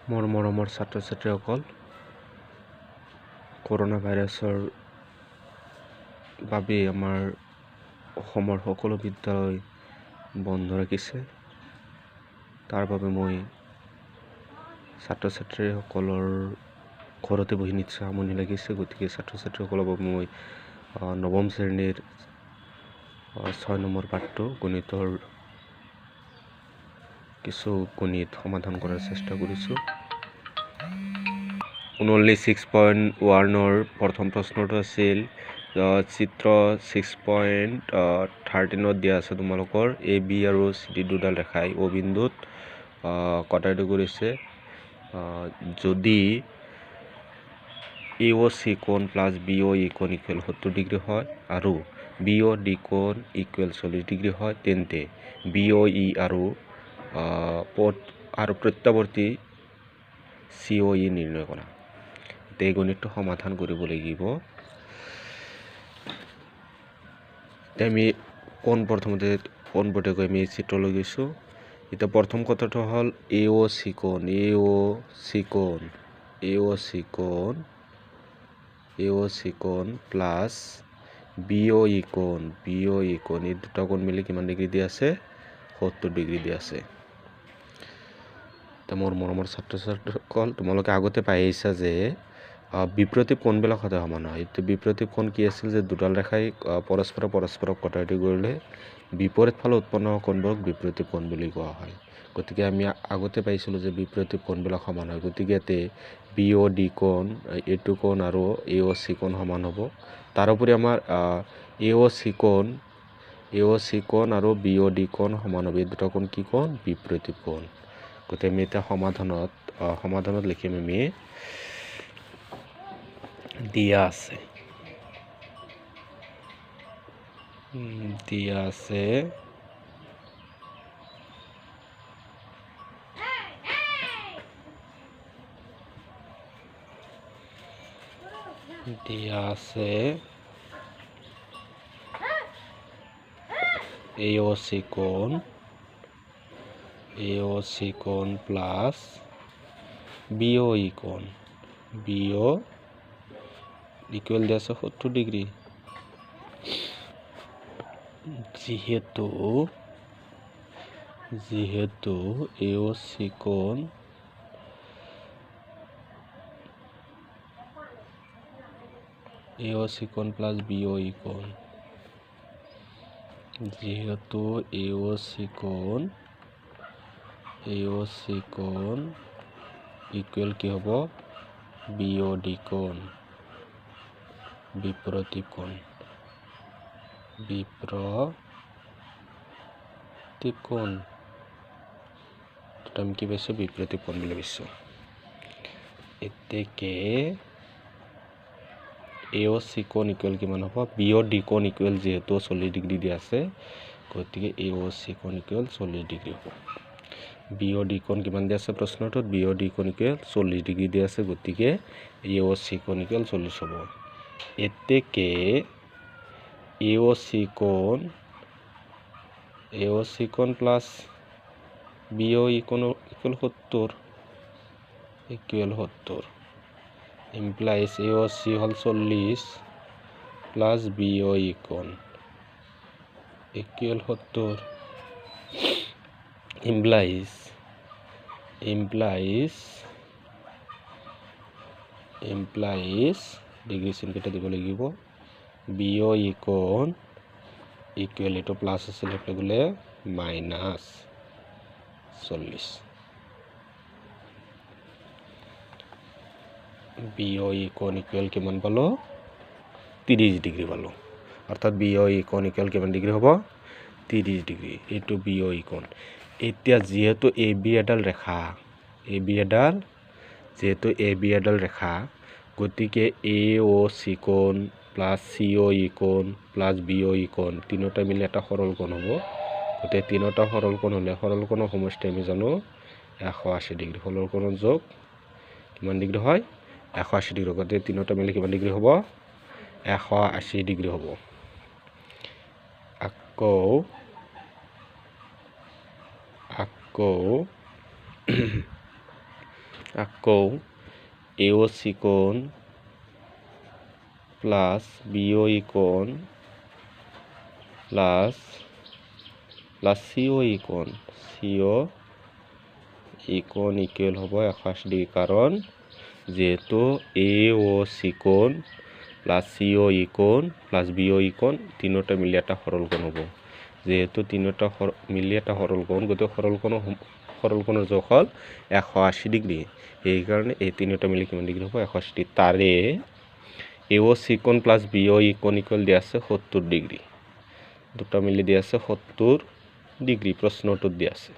মোৰ মৰমৰ ছাত্ৰ ছাত্ৰীসকল, কৰোনা ভাইৰাছৰ বাবে আমাৰ অসমৰ সকলো বিদ্যালয় বন্ধ ৰাখিছে। তাৰ বাবে মই ছাত্ৰ ছাত্ৰীসকলৰ ঘৰতে বহি নিশ্চয় আমনি লাগিছে। গতিকে ছাত্ৰ ছাত্ৰীসকলৰ বাবে মই নৱম শ্ৰেণীৰ 6 নম্বৰ পাঠটো গণিতৰ কিছু গণিত সমাধান কৰাৰ চেষ্টা কৰিছোঁ। 6.1ৰ প্ৰথম প্ৰশ্নটো আছিল চিত্ৰ 6.13ত দিয়া আছে তোমালোকৰ এ বি আৰু চি ডি দুডাল ৰেখাই অ বিন্দুত কটায়টো কৰিছে। যদি এ অ চি কোণ প্লাছ বি অ ই কোণ ইকুৱেল 70 ডিগ্ৰী হয় আৰু বি অ ডি কোণ ইকুৱেল 40 ডিগ্ৰী হয়, তেন্তে বি অ ই আৰু প্ৰত্যাৱৰ্তী চি অ ই নিৰ্ণয় কৰা। এই গণিতটো সমাধান কৰিব লাগিব। আমি পোনপটীয়াকৈ আমি চিত্ৰলৈ গৈছোঁ। এতিয়া প্ৰথম কথাটো হ'ল এ অ চি কোণ প্লাছ বি অ ই কোণ এই দুটা কোণ মিলি কিমান ডিগ্ৰী দি আছে? 70 ডিগ্ৰী দি আছে। মোৰ মৰমৰ ছাত্ৰ ছাত্ৰীসকল, তোমালোকে আগতে পাই আহিছা যে বিপৰীত কোণবিলাক সদায় সমান হয়। এতিয়া বিপৰীত কোণ কি আছিল যে দুডাল ৰেখাই পৰস্পৰক কটায়টো কৰিলে বিপৰীত ফালে উৎপন্ন হোৱা কোণবোৰক বিপৰীত কোণ বুলি কোৱা হয়। গতিকে আমি আগতে পাইছিলোঁ যে বিপৰীত কোণবিলাক সমান হয়। গতিকে ইয়াতে বি অ ডি কোণ, এইটো কোণ আৰু এ অ চি কোণ সমান হ'ব। তাৰোপৰি আমাৰ এ অ চি কোণ আৰু বি অ ডি কোণ সমান হ'ব। এই দুটা কোণ কি কোণ? বিপৰীত কোণ। গতিকে আমি এতিয়া সমাধানত লিখিম আমি দিয়া আছে এ অ চি কোণ প্লাছ বি অ ই কোণ ইকুৱেল দিয়া আছে 70 ডিগ্ৰী। যিহেতু এ অ চি কোণ প্লাছ বি অ ই কোণ, যিহেতু এ অ চি কোণ ইকুৱেল কি হ'ব? বি অ ডি কোণ, বিপৰীত কোণ। আমি কি পাইছোঁ? বিপৰীত কোণ বুলি পাইছোঁ। এতেকে এ অ চি কোণ ইকুৱেল কিমান হ'ব? বি অ ডি কোণ ইকুৱেল যিহেতু 40 ডিগ্ৰী দি আছে, গতিকে এ অ চি কোণ ইকুৱেল 40 ডিগ্ৰী হ'ব। বি অ ডি কোণ কিমান দি আছে প্ৰশ্নটোত? বি অ ডি কোণ ইকুৱেল 40 ডিগ্ৰী দি আছে, গতিকে এ অ চি কোণ ইকুৱেল 40 হ'ব। এতেকে এ অ চি কোণ প্লাছ বি অ ই কোণ ইকুৱেল 70 ইমপ্লাইজ এ অ চি হ'ল 40 প্লাছ বি অ ই কোণ ইকুৱেল 70 ইমপ্লাইজ ডিগ্ৰী চিনকেইটা দিব লাগিব। বি অ ই কোণ ইকুৱেল, এইটো প্লাছ আছিল সেইফালে গ'লে -40। বি অ ই কোণ ইকুৱেল কিমান পালোঁ? 30 ডিগ্ৰী পালোঁ। অৰ্থাৎ বি অ ই কোণ ইকুৱেল কিমান ডিগ্ৰী হ'ব? 30 ডিগ্ৰী। এইটো বি অ ই কোণ। এতিয়া যিহেতু এ বি এডাল ৰেখা, গতিকে এ অ চি কোণ প্লাছ চি অ ই কোণ প্লাছ বি অ ই কোণ তিনিওটা মিলি এটা সৰল কোণ হ'ব। গতিকে তিনিওটা সৰল কোণ হ'লে সৰল কোণৰ সমষ্টি আমি জানো 180 ডিগ্ৰী। সৰল কোণৰ যোগ কিমান ডিগ্ৰী হয়? 180 ডিগ্ৰী। গতিকে তিনিওটা মিলি কিমান ডিগ্ৰী হ'ব? 180 ডিগ্ৰী হ'ব। আকৌ আকৌ AOC কোণ প্লাছ BOE কোণ প্লাছ COE কোণ কোণ ইকুৱেল হ'ব 180 ডিগ্ৰী, কাৰণ যেহেতু AOC কোণ প্লাছ COE কোণ প্লাছ BOE কোণ তিনিটা মিলি এটা সৰল কোণ হ'ব। যেহেতু তিনিটা মিলি এটা সৰল কোণ, গতিকে সৰল কোণৰ জোখ হ'ল 180 ডিগ্ৰী। সেইকাৰণে এই তিনিটা মিলি কিমান ডিগ্ৰী হ'ব? 180 ডিগ্ৰী। তাৰে AOC কোণ প্লাছ BOE কোণ ইকুৱেল দিয়া আছে 70 ডিগ্ৰী। দুটা মিলি দিয়া আছে 70 ডিগ্ৰী, প্ৰশ্নটোত দিয়া আছে।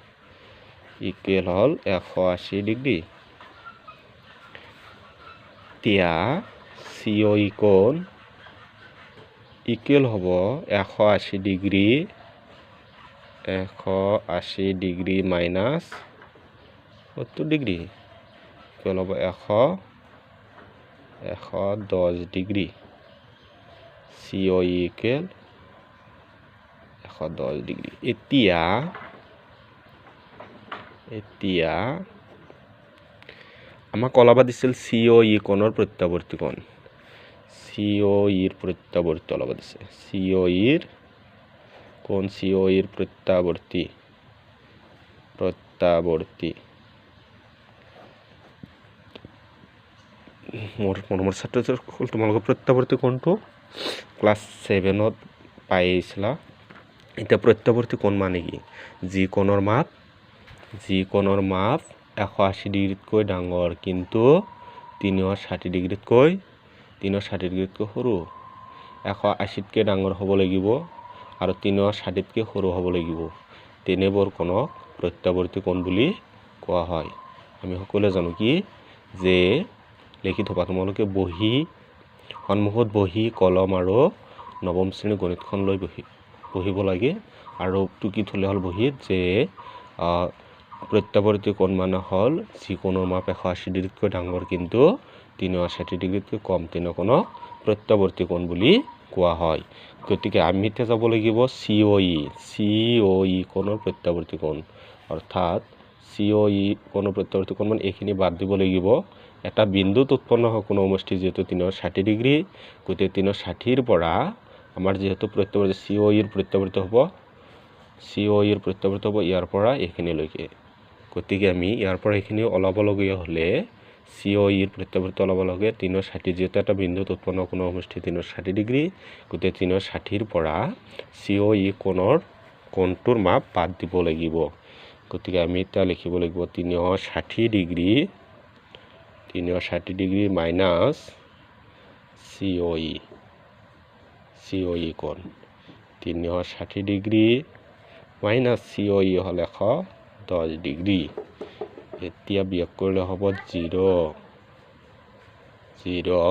ইকুৱেল হ'ল 180 ডিগ্ৰী। এতিয়া COE কোণ ইকুৱেল হ'ব 180 ডিগ্ৰী মাইনাছ 70 ডিগ্ৰী, ইকুৱেল হ'ব 110 ডিগ্ৰী। COE equal 110 degree. এতিয়া আমাক ওলাব দিছিল COE কোণৰ প্ৰত্যাৱৰ্তী কোণ। COEৰ প্ৰত্যাৱৰ্তী ওলাব দিছে। COEৰ প্ৰত্যাৱৰ্তী মোৰ ছাত্ৰ-ছাত্ৰীসকল, তোমালোকৰ প্ৰত্যাৱৰ্তী কোণটো ক্লাছ 7ত পাই আহিছিলা। এতিয়া প্ৰত্যাৱৰ্তী কোণ মানে কি? যি কোণৰ মাপ 180 ডিগ্ৰীতকৈ ডাঙৰ কিন্তু 360 ডিগ্ৰীতকৈ সৰু। 180তকৈ ডাঙৰ হ'ব লাগিব আৰু 360তকৈ সৰু হ'ব লাগিব। তেনেবোৰ কোণক প্ৰত্যাৱৰ্তী কোণ বুলি কোৱা হয়। আমি সকলোৱে জানো কি যে লিখি থবা, তোমালোকে সন্মুখত বহি কলম আৰু নৱম শ্ৰেণীৰ গণিতখন লৈ বহিব লাগে আৰু টুকি থলে হ'ল বহীত যে প্ৰত্যাৱৰ্তী কোণ মানে হ'ল যি কোণৰ মাপ 180 ডিগ্ৰীতকৈ ডাঙৰ কিন্তু 360 ডিগ্ৰীতকৈ কম, তেনে কোণক প্ৰত্যাৱৰ্তী কোণ বুলি কোৱা হয়। গতিকে আমি এতিয়া যাব লাগিব COE কোণৰ প্ৰত্যাৱৰ্তী কোণ, অৰ্থাৎ COE কোণৰ প্ৰত্যাৱৰ্তী কোণ মানে এইখিনি বাদ দিব লাগিব। এটা বিন্দুত উৎপন্ন হোৱা কোণ সমষ্টি যিহেতু 360 ডিগ্ৰী, গতিকে 360ৰ পৰা আমাৰ যিহেতু প্ৰত্যাৱৰ্তী COEৰ প্ৰত্যাৱৰ্তী হ'ব ইয়াৰ পৰা এইখিনিলৈকে। গতিকে আমি ইয়াৰ পৰা এইখিনি ওলাবলগীয়া হ'লে COEৰ প্ৰত্যাৱৰ্তী ওলাব লাগে 360, যিহেতু এটা বিন্দুত উৎপন্ন কোণ সমষ্টি 360 ডিগ্ৰী, গতিকে 360ৰ পৰা COE কোণটোৰ মাপ বাদ দিব লাগিব। গতিকে আমি এতিয়া লিখিব লাগিব 360 ডিগ্ৰী মাইনাছ COE কোণ। 360 ডিগ্ৰী মাইনাছ COE হ'ল 110 ডিগ্ৰী। এতিয়া বিয়োগ কৰিলে হ'ব 0।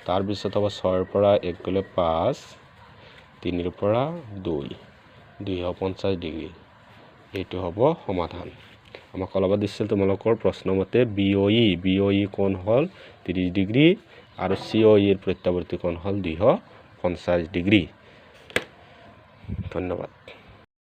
তাৰপিছত হ'ব 6ৰ পৰা 1 গ'লে 5, 3ৰ পৰা 250 ডিগ্ৰী। এইটো হ'ব সমাধান। আমাক ওলাব দিছিল তোমালোকৰ প্ৰশ্নমতে BOE কোণ হ'ল 30 ডিগ্ৰী আৰু COEৰ প্ৰত্যাৱৰ্তী কোণ হ'ল 250 ডিগ্ৰী। ধন্যবাদ।